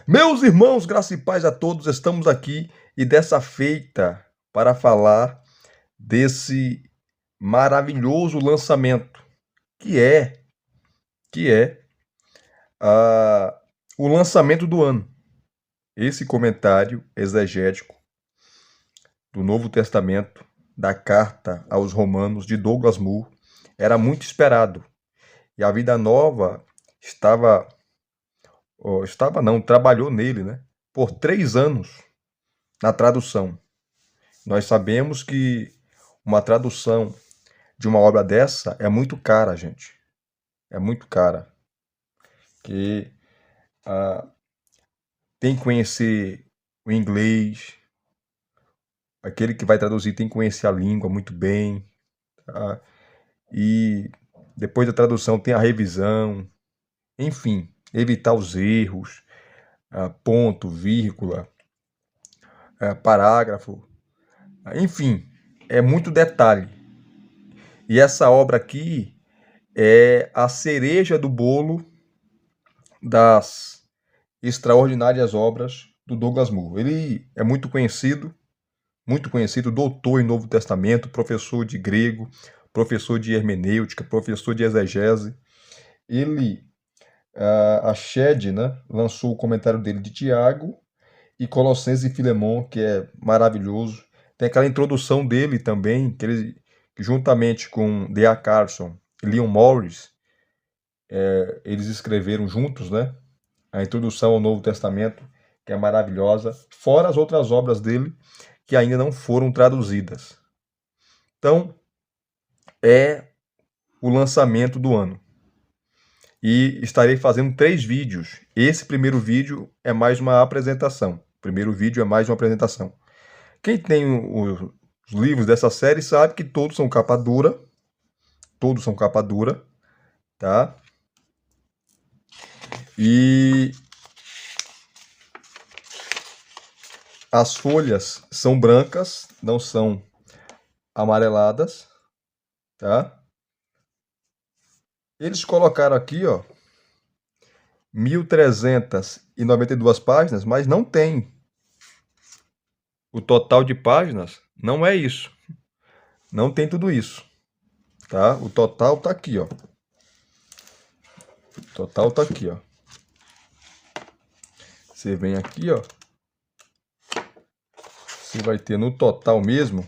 Meus irmãos, graça e paz a todos, estamos aqui e dessa feita para falar desse maravilhoso lançamento que é ah, o lançamento do ano. Esse comentário exegético do Novo Testamento, da carta aos Romanos de Douglas Moore, era muito esperado. E a Vida Nova trabalhou nele, né? Por 3 anos na tradução. Nós sabemos que uma tradução de uma obra dessa é muito cara, gente. É muito cara. Que ah, tem que conhecer o inglês, aquele que vai traduzir tem que conhecer a língua muito bem. Tá? E depois da tradução tem a revisão, enfim, evitar os erros, ponto, vírgula, parágrafo, enfim, é muito detalhe. E essa obra aqui é a cereja do bolo das extraordinárias obras do Douglas Moore. Ele é muito conhecido, doutor em Novo Testamento, professor de grego, professor de hermenêutica, professor de exegese. Ele, a Shed, né, lançou o comentário dele de Tiago e Colossenses e Filemon, que é maravilhoso. Tem aquela introdução dele também, que juntamente com D.A. Carson e Leon Morris, eles escreveram juntos, né? A introdução ao Novo Testamento, que é maravilhosa, fora as outras obras dele que ainda não foram traduzidas. Então, é o lançamento do ano. E estarei fazendo 3 vídeos. Esse primeiro vídeo é mais uma apresentação. O primeiro vídeo é mais uma apresentação. Quem tem os livros dessa série sabe que todos são capa dura. Todos são capa dura, tá? E as folhas são brancas, não são amareladas, tá? Eles colocaram aqui, ó, 1.392 páginas, mas não tem. O total de páginas não é isso. Não tem tudo isso, tá? O total tá aqui, ó. O total tá aqui, ó. Você vem aqui, ó. Você vai ter no total mesmo,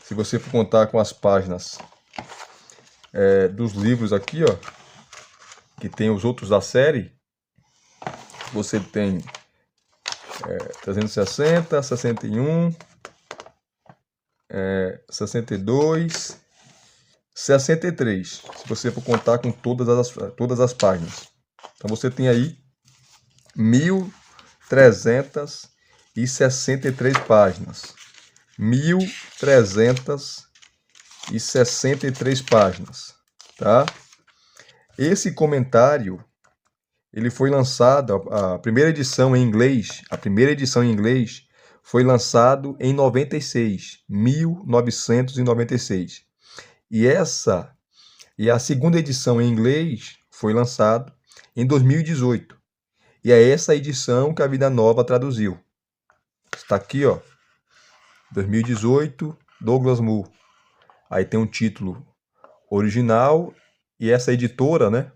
se você for contar com as páginas dos livros aqui, ó, que tem os outros da série, você tem 360, 61, 62, 63, se você for contar com todas as páginas. Então você tem aí 1.363 páginas. 1.363 páginas, tá? Esse comentário, ele foi lançado, a primeira edição em inglês, foi lançado em 1996. E a segunda edição em inglês foi lançado em 2018. E é essa edição que a Vida Nova traduziu. Está aqui, ó. 2018, Douglas Moore. Aí tem um título original e essa editora, né?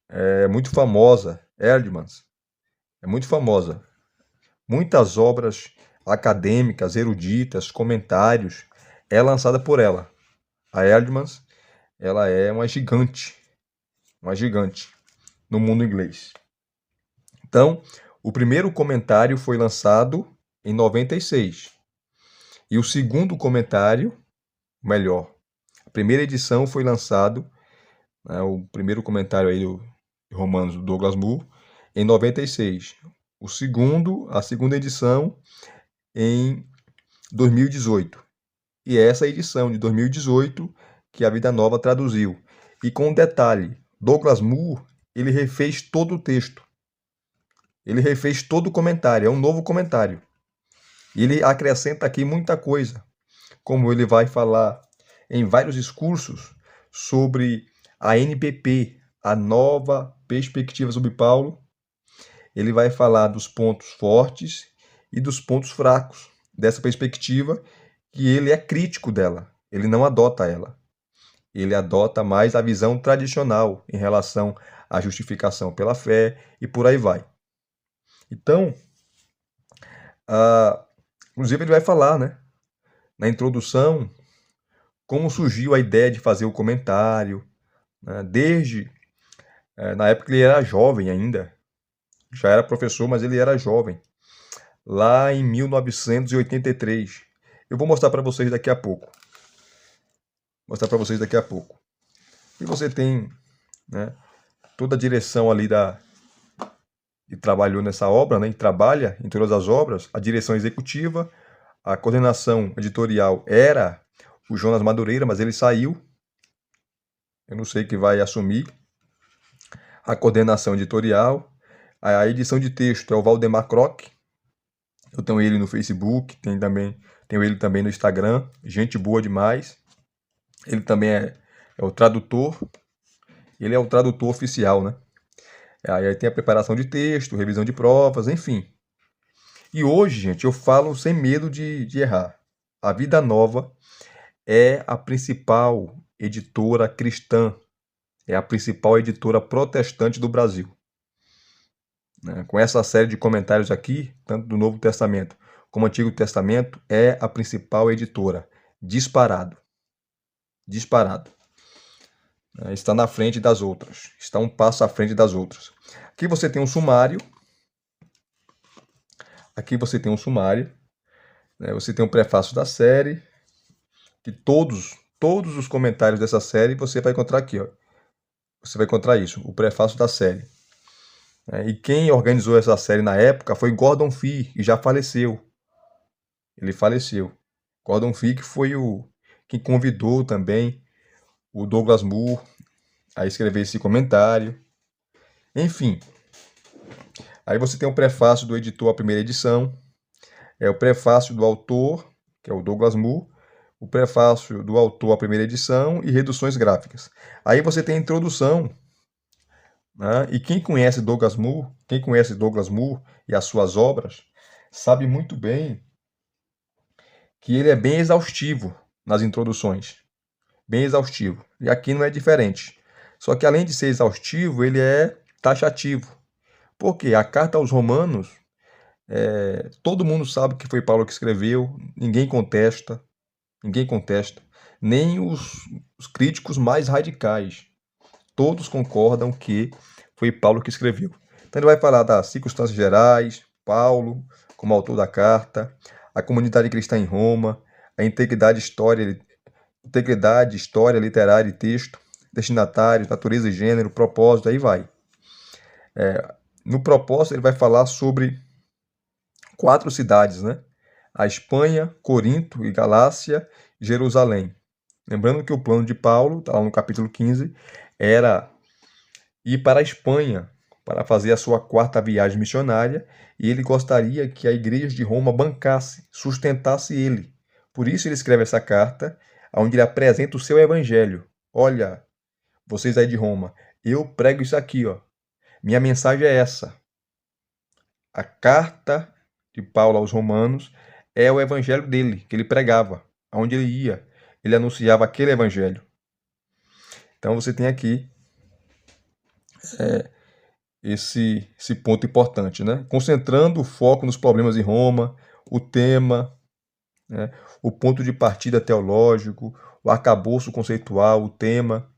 É muito famosa, Erdmans. É muito famosa. Muitas obras acadêmicas, eruditas, comentários, é lançada por ela. A Erdmans, ela é uma gigante no mundo inglês. Então, o primeiro comentário foi lançado em 96. E o segundo comentário, melhor, a primeira edição foi lançado, né, o primeiro comentário aí do Romanos do Douglas Moore, em 96. A segunda edição, em 2018. E é essa edição de 2018 que a Vida Nova traduziu. E com um detalhe, Douglas Moore, ele refez todo o texto. Ele refez todo o comentário, é um novo comentário. E ele acrescenta aqui muita coisa, como ele vai falar em vários discursos sobre a NPP, a nova perspectiva sobre Paulo. ele vai falar dos pontos fortes e dos pontos fracos dessa perspectiva, que ele é crítico dela, ele não adota ela. Ele adota mais a visão tradicional em relação à justificação pela fé e por aí vai. Então, inclusive ele vai falar, né, na introdução, como surgiu a ideia de fazer o comentário, né, desde na época ele era jovem ainda, já era professor, mas ele era jovem, lá em 1983. Eu vou mostrar para vocês daqui a pouco. E você tem, né, toda a direção ali e trabalhou nessa obra, né, e trabalha em todas as obras, a direção executiva, a coordenação editorial era o Jonas Madureira, mas ele saiu. Eu não sei quem vai assumir a coordenação editorial. A edição de texto é o Valdemar Croc. Eu tenho ele no Facebook, tenho ele também no Instagram. Gente boa demais. Ele também é o tradutor. Ele é o tradutor oficial, né? Aí tem a preparação de texto, revisão de provas, enfim. E hoje, gente, eu falo sem medo de errar. A Vida Nova é a principal editora cristã, é a principal editora protestante do Brasil. Né? Com essa série de comentários aqui, tanto do Novo Testamento como do Antigo Testamento, é a principal editora. Disparado. Disparado. Está na frente das outras. Está um passo à frente das outras. Aqui você tem um sumário. Né? Você tem um prefácio da série. Que todos os comentários dessa série você vai encontrar aqui. Ó. Você vai encontrar isso, o prefácio da série. E quem organizou essa série na época foi Gordon Fee, que já faleceu. Ele faleceu. Gordon Fee que foi quem convidou também o Douglas Moore a escrever esse comentário. Enfim, aí você tem o prefácio do editor à primeira edição, o prefácio do autor, que é o Douglas Moore, o prefácio do autor à primeira edição e reduções gráficas. Aí você tem a introdução, né? E quem conhece Douglas Moore e as suas obras, sabe muito bem que ele é bem exaustivo nas introduções. Bem exaustivo. E aqui não é diferente. Só que além de ser exaustivo, ele é taxativo. Porque a carta aos Romanos, todo mundo sabe que foi Paulo que escreveu, ninguém contesta, nem os críticos mais radicais. Todos concordam que foi Paulo que escreveu. Então ele vai falar das circunstâncias gerais, Paulo como autor da carta, a comunidade cristã em Roma, a integridade, história, literária e texto, destinatário, natureza e gênero, propósito, aí vai. No propósito ele vai falar sobre 4 cidades, né? A Espanha, Corinto e Galácia, Jerusalém. Lembrando que o plano de Paulo, está lá no capítulo 15, era ir para a Espanha para fazer a sua 4ª viagem missionária, e ele gostaria que a igreja de Roma bancasse, sustentasse ele. Por isso ele escreve essa carta, onde ele apresenta o seu evangelho. Olha, vocês aí de Roma, eu prego isso aqui, ó. Minha mensagem é essa. A carta de Paulo aos Romanos é o evangelho dele, que ele pregava. Aonde ele ia, ele anunciava aquele evangelho. Então você tem aqui esse ponto importante, né? Concentrando o foco nos problemas de Roma, o tema, né? O ponto de partida teológico, o arcabouço conceitual, o tema,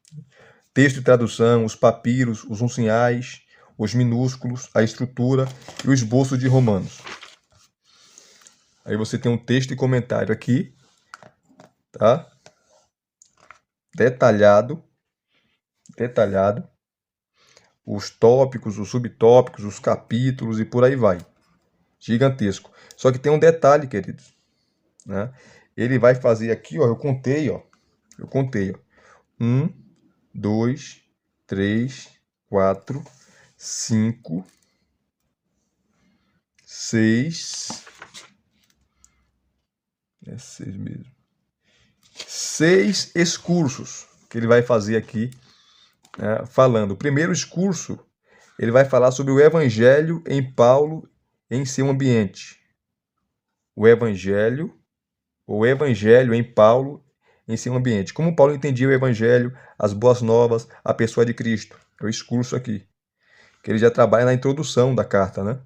texto e tradução, os papiros, os uncinhais, os minúsculos, a estrutura e o esboço de Romanos. Aí você tem um texto e comentário aqui, tá? Detalhado. Os tópicos, os subtópicos, os capítulos e por aí vai. Gigantesco. Só que tem um detalhe, queridos, né? Ele vai fazer aqui, ó, eu contei, ó. 1, 2, 3, 4, 5, 6. É 6 mesmo. 6 excursos que ele vai fazer aqui, né, falando. O primeiro excurso ele vai falar sobre o evangelho em Paulo em seu ambiente. O evangelho em Paulo em seu ambiente. Como Paulo entendia o evangelho, as boas novas, a pessoa de Cristo. É o discurso aqui. Que ele já trabalha na introdução da carta, né?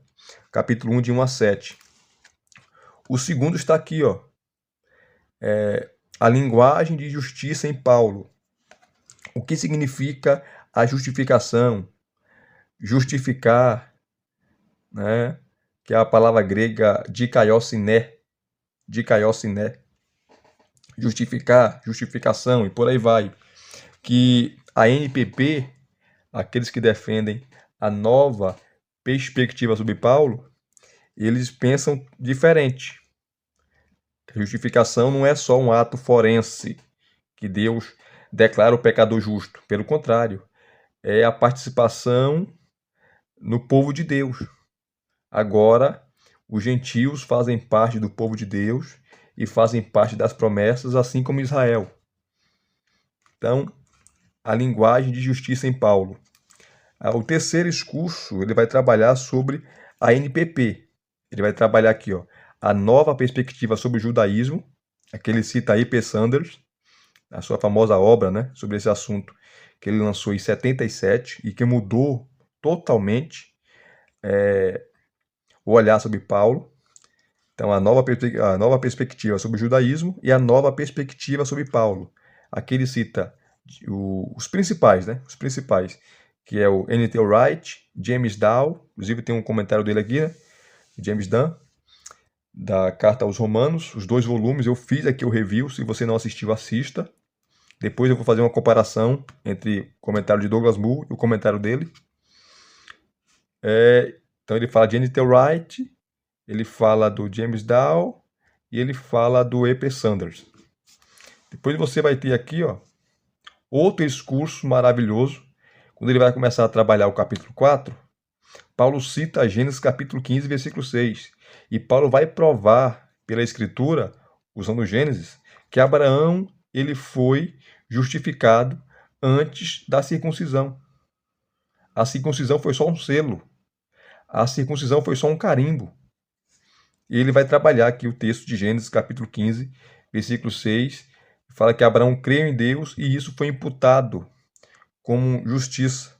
Capítulo 1, de 1 a 7. O segundo está aqui, ó. A linguagem de justiça em Paulo. O que significa a justificação? Justificar, né? Que é a palavra grega dikaiosiné. Dikaiosiné. Justificar, justificação e por aí vai. Que a NPP, aqueles que defendem a nova perspectiva sobre Paulo, eles pensam diferente. A justificação não é só um ato forense que Deus declara o pecador justo. Pelo contrário, é a participação no povo de Deus. Agora, os gentios fazem parte do povo de Deus e fazem parte das promessas, assim como Israel. Então, a linguagem de justiça em Paulo. O terceiro discurso, ele vai trabalhar sobre a NPP. Ele vai trabalhar aqui, ó, a nova perspectiva sobre o judaísmo. Aqui ele cita I.P. Sanders, a sua famosa obra, né, sobre esse assunto, que ele lançou em 77 e que mudou totalmente o olhar sobre Paulo. Então, a nova perspectiva sobre o judaísmo e a nova perspectiva sobre Paulo. Aqui ele cita os principais, né? Os principais, que é o N.T. Wright, James Dow, inclusive tem um comentário dele aqui, né? James Dunn, da Carta aos Romanos, os 2 volumes. Eu fiz aqui o review, se você não assistiu, assista. Depois eu vou fazer uma comparação entre o comentário de Douglas Moo e o comentário dele. Então ele fala de N.T. Wright, ele fala do James Dow e ele fala do E.P. Sanders. Depois você vai ter aqui, ó, outro discurso maravilhoso. Quando ele vai começar a trabalhar o capítulo 4, Paulo cita Gênesis capítulo 15, versículo 6. E Paulo vai provar pela escritura, usando Gênesis, que Abraão ele foi justificado antes da circuncisão. A circuncisão foi só um selo. A circuncisão foi só um carimbo. E ele vai trabalhar aqui o texto de Gênesis capítulo 15, versículo 6, fala que Abraão creu em Deus e isso foi imputado como justiça.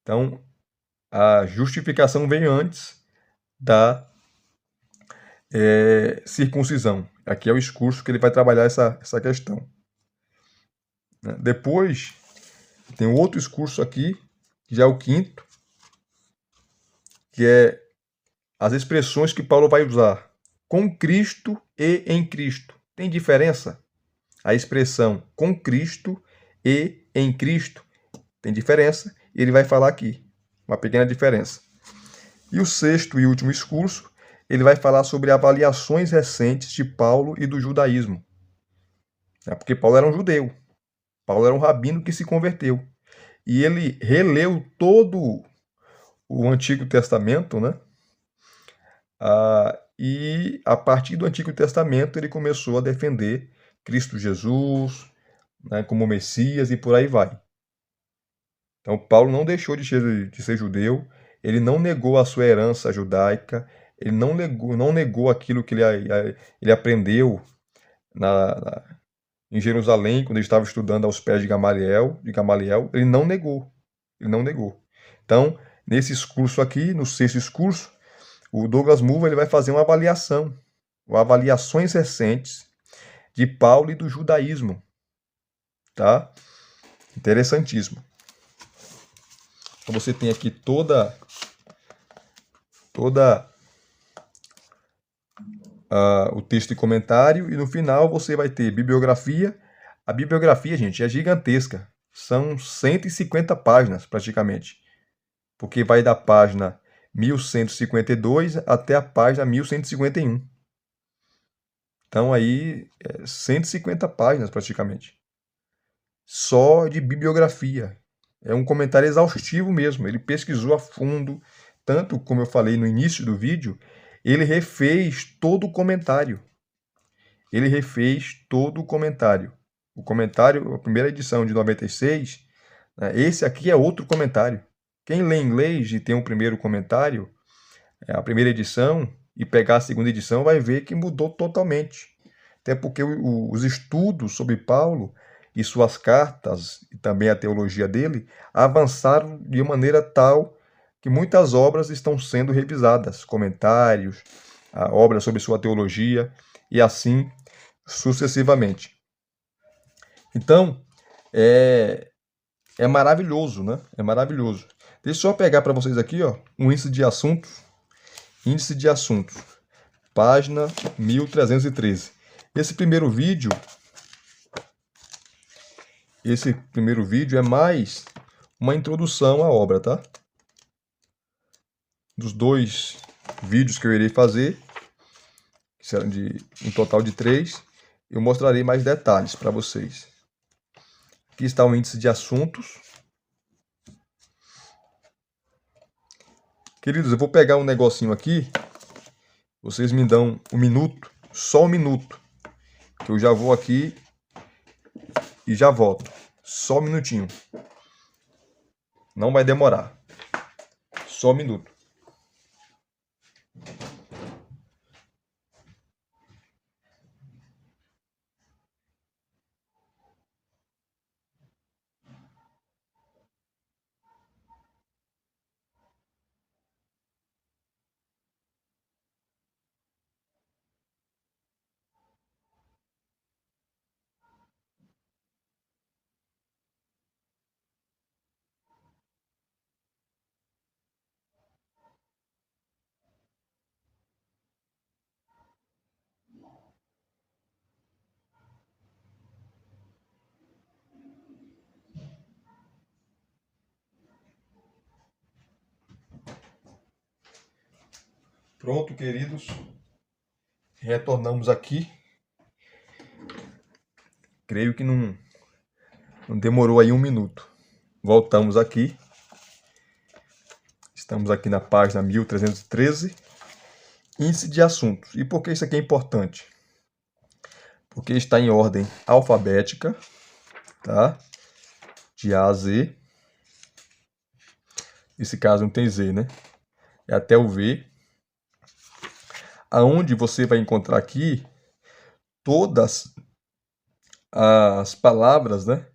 Então, a justificação veio antes da circuncisão. Aqui é o discurso que ele vai trabalhar essa questão. Depois, tem outro discurso aqui, que já é o quinto, que é as expressões que Paulo vai usar. Com Cristo e em Cristo. Tem diferença? A expressão com Cristo e em Cristo tem diferença. E ele vai falar aqui uma pequena diferença. E o sexto e último discurso, ele vai falar sobre avaliações recentes de Paulo e do judaísmo. Porque Paulo era um judeu. Paulo era um rabino que se converteu. E ele releu todo o Antigo Testamento, né? E a partir do Antigo Testamento ele começou a defender Cristo Jesus, né, como Messias e por aí vai. Então Paulo não deixou de ser judeu, ele não negou a sua herança judaica, ele não negou aquilo que ele aprendeu em Jerusalém, quando ele estava estudando aos pés de Gamaliel, ele não negou. Então, nesse discurso aqui, no sexto discurso, o Douglas Moo ele vai fazer uma avaliação, avaliações recentes de Paulo e do judaísmo, tá? Interessantíssimo. Então você tem aqui toda o texto e comentário e no final você vai ter bibliografia. A bibliografia, gente, é gigantesca. São 150 páginas praticamente, porque vai da página 1152 até a página 1151. Então aí 150 páginas praticamente. Só de bibliografia. É um comentário exaustivo mesmo. Ele pesquisou a fundo, tanto como eu falei no início do vídeo, ele refez todo o comentário. O comentário, a primeira edição de 96, né, esse aqui é outro comentário. Quem lê inglês e tem o primeiro comentário, a primeira edição, e pegar a segunda edição, vai ver que mudou totalmente. Até porque os estudos sobre Paulo e suas cartas, e também a teologia dele, avançaram de maneira tal que muitas obras estão sendo revisadas, comentários, obras sobre sua teologia, e assim sucessivamente. Então, é maravilhoso, né? É maravilhoso. Deixa eu só pegar para vocês aqui, ó, um índice de assuntos. Índice de assuntos, página 1313. Esse primeiro vídeo é mais uma introdução à obra, tá? Dos 2 vídeos que eu irei fazer, que serão de um total de 3, eu mostrarei mais detalhes para vocês. Aqui está o índice de assuntos. Queridos, eu vou pegar um negocinho aqui. Vocês me dão um minuto, só um minuto, que eu já vou aqui e já volto. Só um minutinho. Não vai demorar. Só um minuto. Pronto, queridos. Retornamos aqui. Creio que não demorou aí um minuto. Voltamos aqui. Estamos aqui na página 1313. Índice de assuntos. E por que isso aqui é importante? Porque está em ordem alfabética, tá? De A a Z. Nesse caso não tem Z, né? É até o V. Aonde você vai encontrar aqui todas as palavras, né,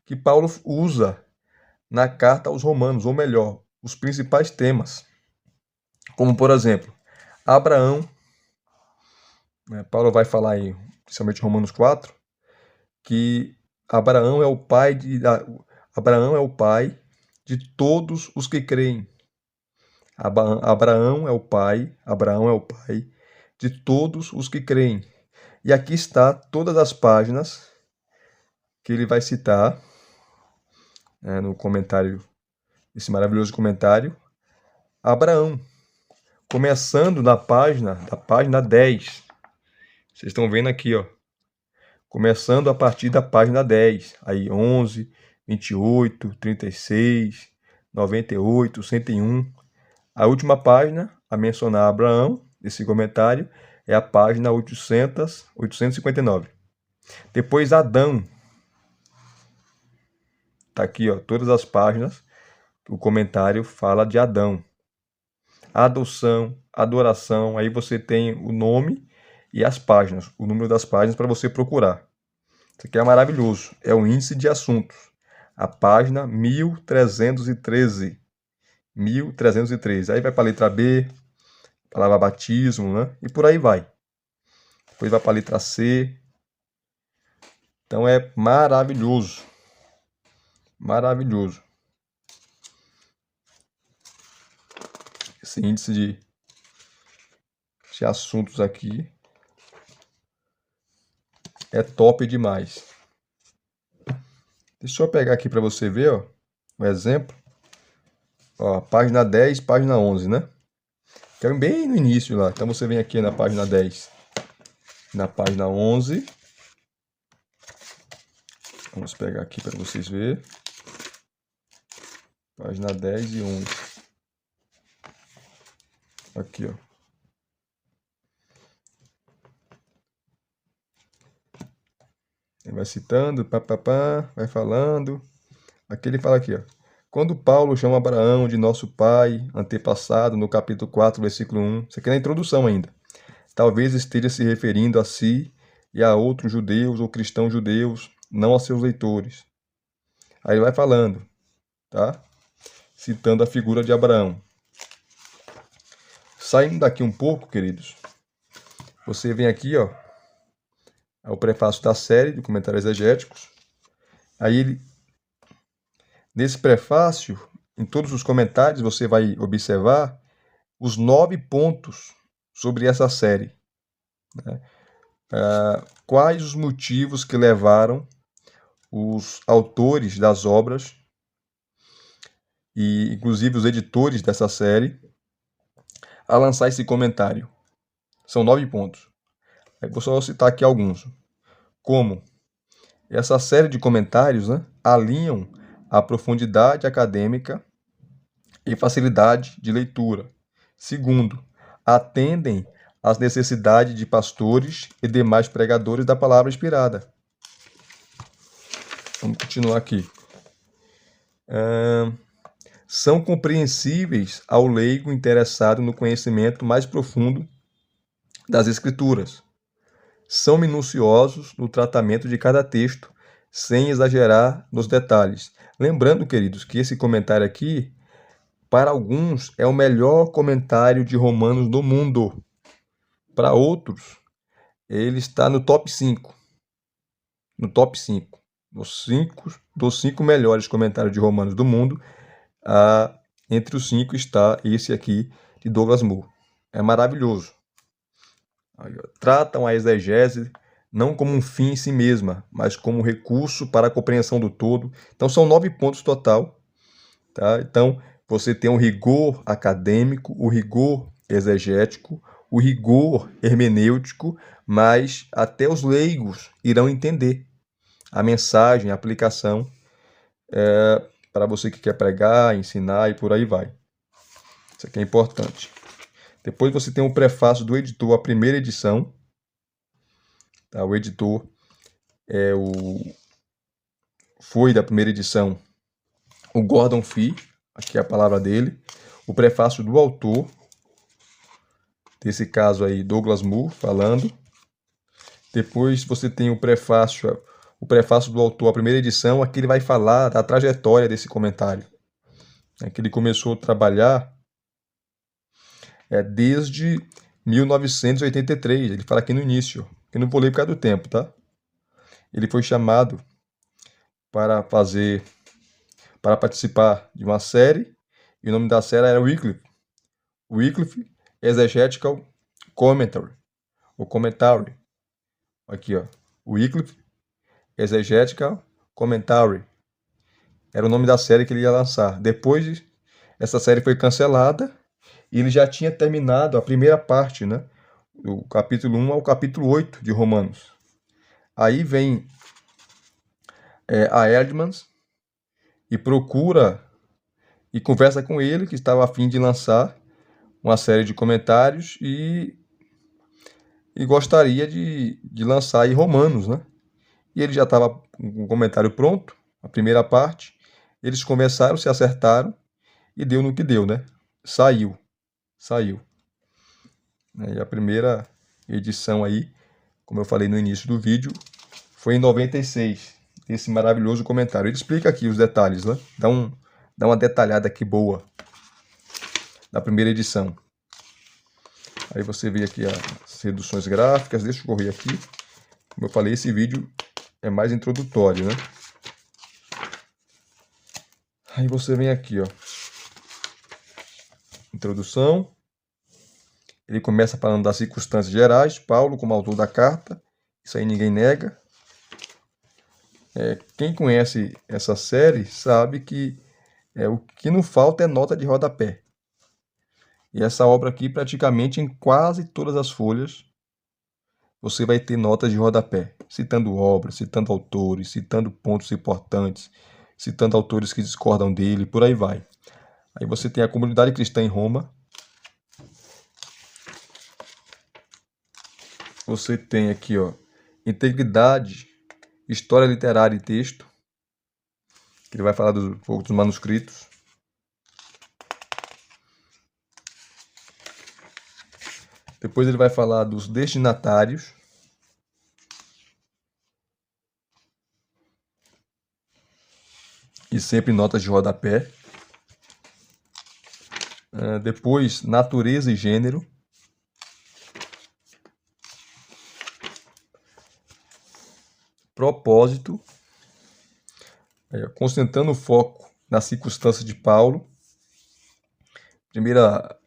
que Paulo usa na carta aos Romanos, ou melhor, os principais temas. Como, por exemplo, Abraão, né, Paulo vai falar aí, principalmente em Romanos 4, que Abraão é o pai Abraão é o pai de todos os que creem. Abraão é o pai de todos os que creem. E aqui está todas as páginas que ele vai citar, né, no comentário, esse maravilhoso comentário. Abraão, começando da página 10. Vocês estão vendo aqui, ó. Começando a partir da página 10. Aí 11, 28, 36, 98, 101. A última página a mencionar Abraão, esse comentário, é a página 859. Depois Adão. Tá aqui, ó, todas as páginas. O comentário fala de Adão. Adoção, adoração, aí você tem o nome e as páginas, o número das páginas para você procurar. Isso aqui é maravilhoso, é o índice de assuntos. A página 1313. 1313. Aí vai para a letra B, palavra batismo, né? E por aí vai. Depois vai para a letra C. Então é maravilhoso. Maravilhoso. Esse índice de assuntos aqui é top demais. Deixa eu pegar aqui para você ver, ó, um exemplo. Ó, página 10, página 11, né? Que é bem no início lá. Então você vem aqui na página 10, na página 11. Vamos pegar aqui para vocês verem. Página 10 e 11. Aqui, ó. Ele vai citando, papapá, vai falando. Aqui ele fala aqui, ó. Quando Paulo chama Abraão de nosso pai, antepassado, no capítulo 4, versículo 1, isso aqui é na introdução ainda, talvez esteja se referindo a si e a outros judeus ou cristãos judeus, não a seus leitores. Aí ele vai falando, tá? Citando a figura de Abraão. Saindo daqui um pouco, queridos, você vem aqui, ó, é o prefácio da série de comentários exegéticos. Aí ele, nesse prefácio, em todos os comentários, você vai observar os 9 pontos sobre essa série. Né? Quais os motivos que levaram os autores das obras e inclusive os editores dessa série a lançar esse comentário. São 9 pontos. Eu vou só citar aqui alguns. Como essa série de comentários, né, alinham a profundidade acadêmica e facilidade de leitura. Segundo, atendem às necessidades de pastores e demais pregadores da palavra inspirada. Vamos continuar aqui. São compreensíveis ao leigo interessado no conhecimento mais profundo das Escrituras. São minuciosos no tratamento de cada texto, sem exagerar nos detalhes. Lembrando, queridos, que esse comentário aqui, para alguns, é o melhor comentário de Romanos do mundo. Para outros, ele está no top 5. No top 5. Dos 5 melhores comentários de Romanos do mundo, entre os 5 está esse aqui de Douglas Moo. É maravilhoso. Tratam a exegese não como um fim em si mesma, mas como um recurso para a compreensão do todo. Então são 9 pontos total. Tá? Então você tem o rigor acadêmico, o rigor exegético, o rigor hermenêutico, mas até os leigos irão entender a mensagem, a aplicação para você que quer pregar, ensinar e por aí vai. Isso aqui é importante. Depois você tem o prefácio do editor, a primeira edição. Tá? O editor foi da primeira edição o Gordon Fee, aqui é a palavra dele. O prefácio do autor, desse caso aí, Douglas Moo, falando. Depois você tem o prefácio do autor, a primeira edição, aqui ele vai falar da trajetória desse comentário. Que ele começou a trabalhar desde 1983. Ele fala aqui no início. Eu não vou ler por causa do tempo, tá? Ele foi chamado para participar de uma série, e o nome da série era Wycliffe Exegetical Commentary, o Commentary. Aqui, ó, Wycliffe Exegetical Commentary. Era o nome da série que ele ia lançar. Depois, essa série foi cancelada e ele já tinha terminado a primeira parte, né? Do capítulo 1 ao capítulo 8 de Romanos. Aí vem a Erdmans e procura e conversa com ele, que estava a fim de lançar uma série de comentários e gostaria de lançar aí Romanos, né? E ele já estava com o comentário pronto, a primeira parte. Eles conversaram, se acertaram e deu no que deu, né? Saiu. E a primeira edição aí, como eu falei no início do vídeo, foi em 96, esse maravilhoso comentário. Ele explica aqui os detalhes, né? Dá uma detalhada aqui boa da primeira edição. Aí você vê aqui as reduções gráficas, deixa eu correr aqui. Como eu falei, esse vídeo é mais introdutório, né? Aí você vem aqui, ó. Introdução. Ele começa falando das circunstâncias gerais, Paulo como autor da carta. Isso aí ninguém nega. Quem conhece essa série sabe que o que não falta é nota de rodapé. E essa obra aqui, praticamente em quase todas as folhas, você vai ter notas de rodapé, citando obras, citando autores, citando pontos importantes, citando autores que discordam dele, por aí vai. Aí você tem a comunidade cristã em Roma. Você tem aqui, ó, integridade, história literária e texto, que ele vai falar dos outros manuscritos. Depois ele vai falar dos destinatários. E sempre notas de rodapé. Depois, natureza e gênero. Propósito. Concentrando o foco nas circunstâncias de Paulo. Primeira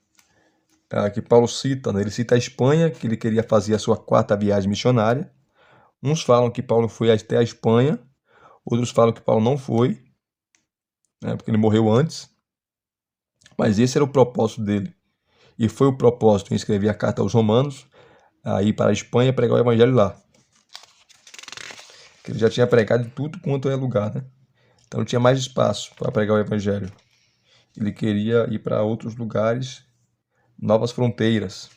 que Paulo cita, né? Ele cita a Espanha, que ele queria fazer a sua 4ª viagem missionária. Uns falam que Paulo foi até a Espanha, outros falam que Paulo não foi, né? Porque ele morreu antes. Mas esse era o propósito dele. E foi o propósito em escrever a carta aos Romanos, a ir para a Espanha pregar o evangelho lá. Que ele já tinha pregado em tudo quanto é lugar, né? Então não tinha mais espaço para pregar o evangelho. Ele queria ir para outros lugares, novas fronteiras.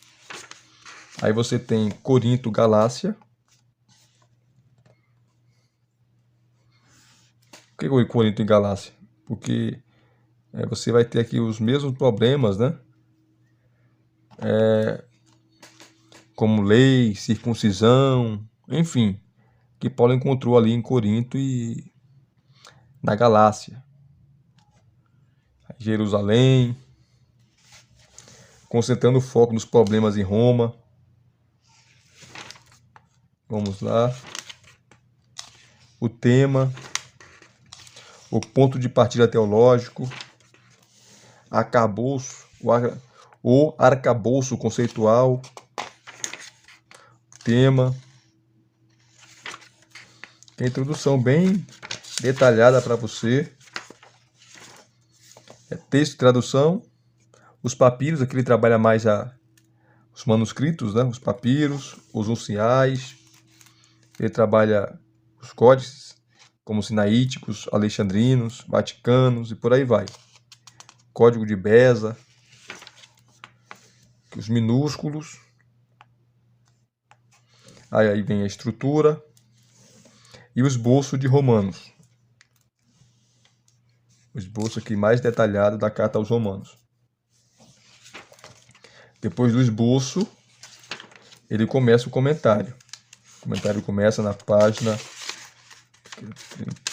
Aí você tem Corinto, Galácia. Por que Corinto e Galácia? Porque você vai ter aqui os mesmos problemas, né? Como lei, circuncisão, enfim, que Paulo encontrou ali em Corinto e na Galácia. Jerusalém, concentrando o foco nos problemas em Roma. Vamos lá. O tema, o ponto de partida teológico, o arcabouço conceitual, tema. Tem introdução bem detalhada para você. Texto e tradução. Os papiros, aqui ele trabalha mais os manuscritos, né? Os papiros, os unciais. Ele trabalha os códices, como sinaíticos, alexandrinos, vaticanos e por aí vai. Código de Beza, os minúsculos. Aí vem a estrutura e o esboço de Romanos. O esboço aqui mais detalhado da carta aos Romanos. Depois do esboço, ele começa o comentário. O comentário começa na página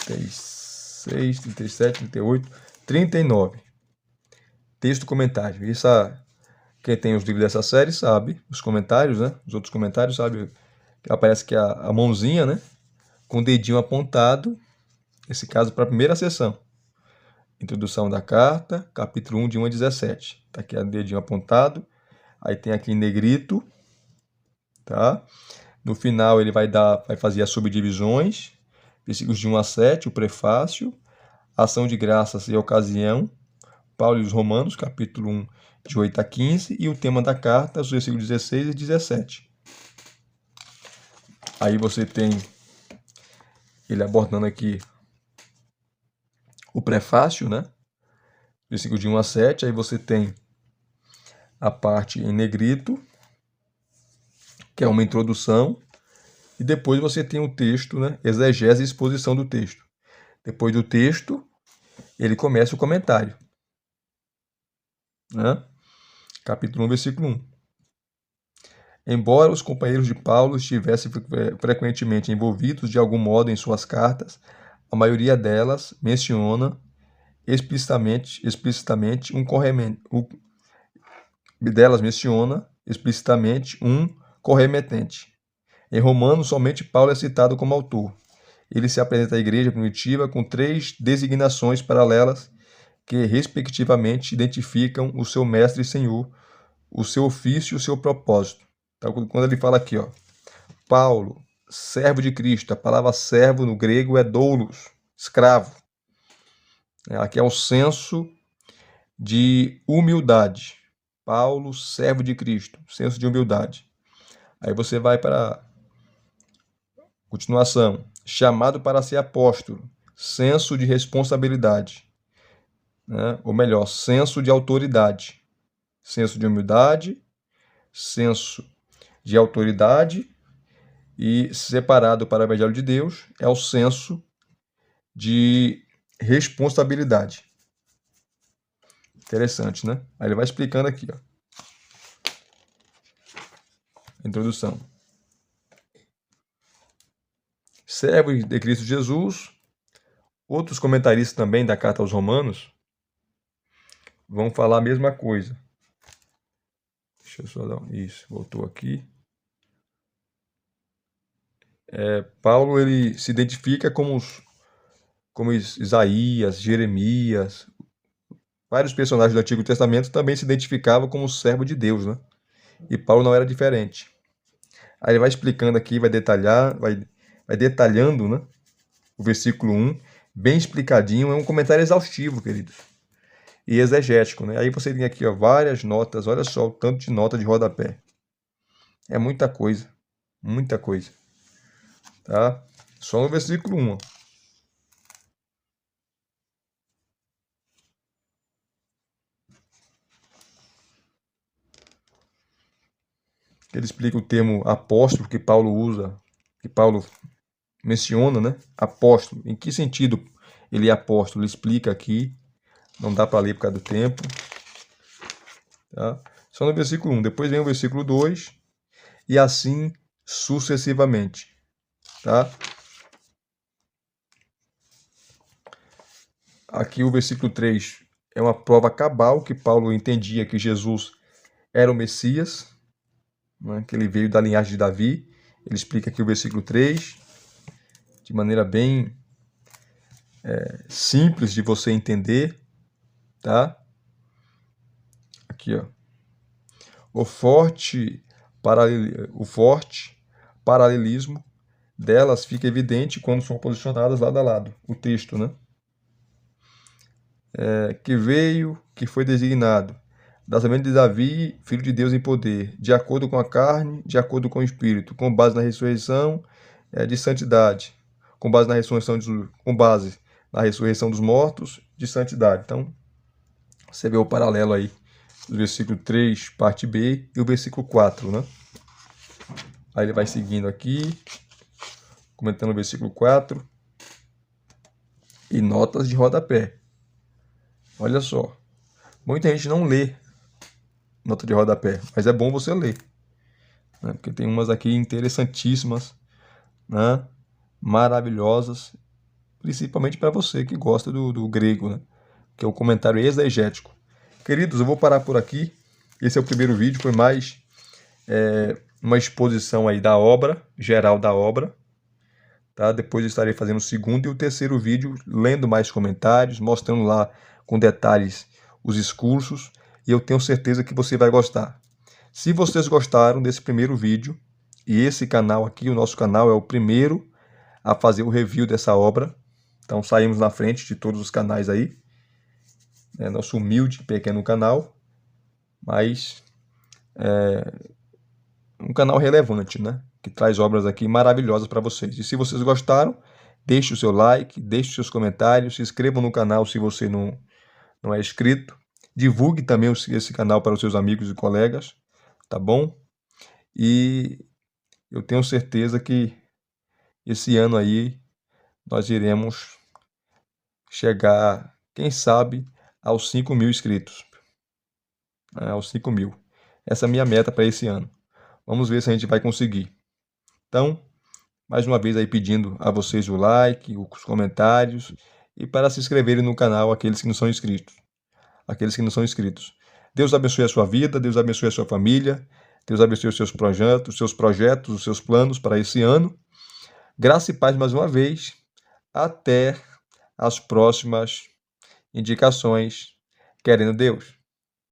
36, 37, 38, 39. Texto comentário. Quem tem os livros dessa série sabe, os comentários, né? Os outros comentários sabe que aparece que a mãozinha, né? Com o dedinho apontado, nesse caso para a primeira sessão. Introdução da carta, capítulo 1, de 1 a 17. Tá aqui o dedinho apontado. Aí tem aqui em negrito, tá? No final ele vai fazer as subdivisões, versículos de 1 a 7, o prefácio, ação de graças e ocasião, Paulo e os Romanos, capítulo 1, de 8 a 15, e o tema da carta, os versículos 16 e 17. Aí você tem ele abordando aqui o prefácio, né? Versículo de 1 a 7, aí você tem a parte em negrito, que é uma introdução, e depois você tem o texto, né? Exegese e exposição do texto. Depois do texto, ele começa o comentário, né? Capítulo 1, versículo 1. Embora os companheiros de Paulo estivessem frequentemente envolvidos de algum modo em suas cartas, a maioria delas menciona explicitamente um corremetente. Em Romanos, somente Paulo é citado como autor. Ele se apresenta à igreja primitiva com 3 designações paralelas que, respectivamente, identificam o seu mestre e senhor, o seu ofício e o seu propósito. Então, quando ele fala aqui, ó, Paulo, servo de Cristo, a palavra servo no grego é doulos, escravo. Aqui é o senso de humildade. Paulo, servo de Cristo, senso de humildade. Aí você vai para a continuação. Chamado para ser apóstolo, senso de responsabilidade. Né? Ou melhor, senso de autoridade. Senso de humildade, senso de autoridade, e separado para o Evangelho de Deus é o senso de responsabilidade. Interessante, né? Aí ele vai explicando aqui, ó. Introdução. Servos de Cristo Jesus, outros comentaristas também da Carta aos Romanos vão falar a mesma coisa. Deixa eu só dar isso, voltou aqui. Paulo ele se identifica como Isaías, Jeremias, vários personagens do Antigo Testamento também se identificavam como servo de Deus, né? E Paulo não era diferente. Aí ele vai explicando aqui, vai detalhando, né? O versículo 1, bem explicadinho, é um comentário exaustivo, queridos, e exegético, né? Aí você tem aqui, ó, várias notas, olha só o tanto de nota de rodapé. É muita coisa, tá? Só no versículo 1, ó. Ele explica o termo apóstolo que Paulo usa, que Paulo menciona, né? Apóstolo. Em que sentido ele é apóstolo? Ele explica aqui. Não dá para ler por causa do tempo. Tá? Só no versículo 1. Depois vem o versículo 2. E assim sucessivamente. Tá? Aqui o versículo 3 é uma prova cabal que Paulo entendia que Jesus era o Messias, né? Que ele veio da linhagem de Davi. Ele explica aqui o versículo 3 de maneira bem simples de você entender, tá? Aqui, ó. O forte paralelismo delas fica evidente quando são posicionadas lado a lado. O texto, né? Que veio, que foi designado, da semente de Davi, filho de Deus em poder, de acordo com a carne, de acordo com o espírito, com base na ressurreição de santidade, com base na ressurreição dos mortos, de santidade. Então, você vê o paralelo aí do versículo 3, parte B, e o versículo 4, né? Aí ele vai seguindo aqui, comentando o versículo 4, e notas de rodapé. Olha só, muita gente não lê nota de rodapé, mas é bom você ler, né? Porque tem umas aqui interessantíssimas, né? Maravilhosas, principalmente para você que gosta do grego, né? Que é o comentário exegético. Queridos, eu vou parar por aqui. Esse é o primeiro vídeo, foi mais uma exposição aí da obra, geral da obra. Tá? Depois eu estarei fazendo o segundo e o terceiro vídeo, lendo mais comentários, mostrando lá com detalhes os discursos, e eu tenho certeza que você vai gostar. Se vocês gostaram desse primeiro vídeo, e esse canal aqui, o nosso canal, é o primeiro a fazer o review dessa obra, então saímos na frente de todos os canais aí, é nosso humilde pequeno canal, mas um canal relevante, né? Que traz obras aqui maravilhosas para vocês. E se vocês gostaram, deixe o seu like, deixe os seus comentários, se inscrevam no canal se você não é inscrito. Divulgue também esse canal para os seus amigos e colegas, tá bom? E eu tenho certeza que esse ano aí nós iremos chegar, quem sabe, aos 5.000 inscritos. Aos 5.000. Essa é a minha meta para esse ano. Vamos ver se a gente vai conseguir. Então, mais uma vez aí pedindo a vocês o like, os comentários e para se inscreverem no canal aqueles que não são inscritos. Deus abençoe a sua vida, Deus abençoe a sua família, Deus abençoe os seus projetos, os seus planos para esse ano. Graça e paz mais uma vez. Até as próximas indicações, querendo Deus.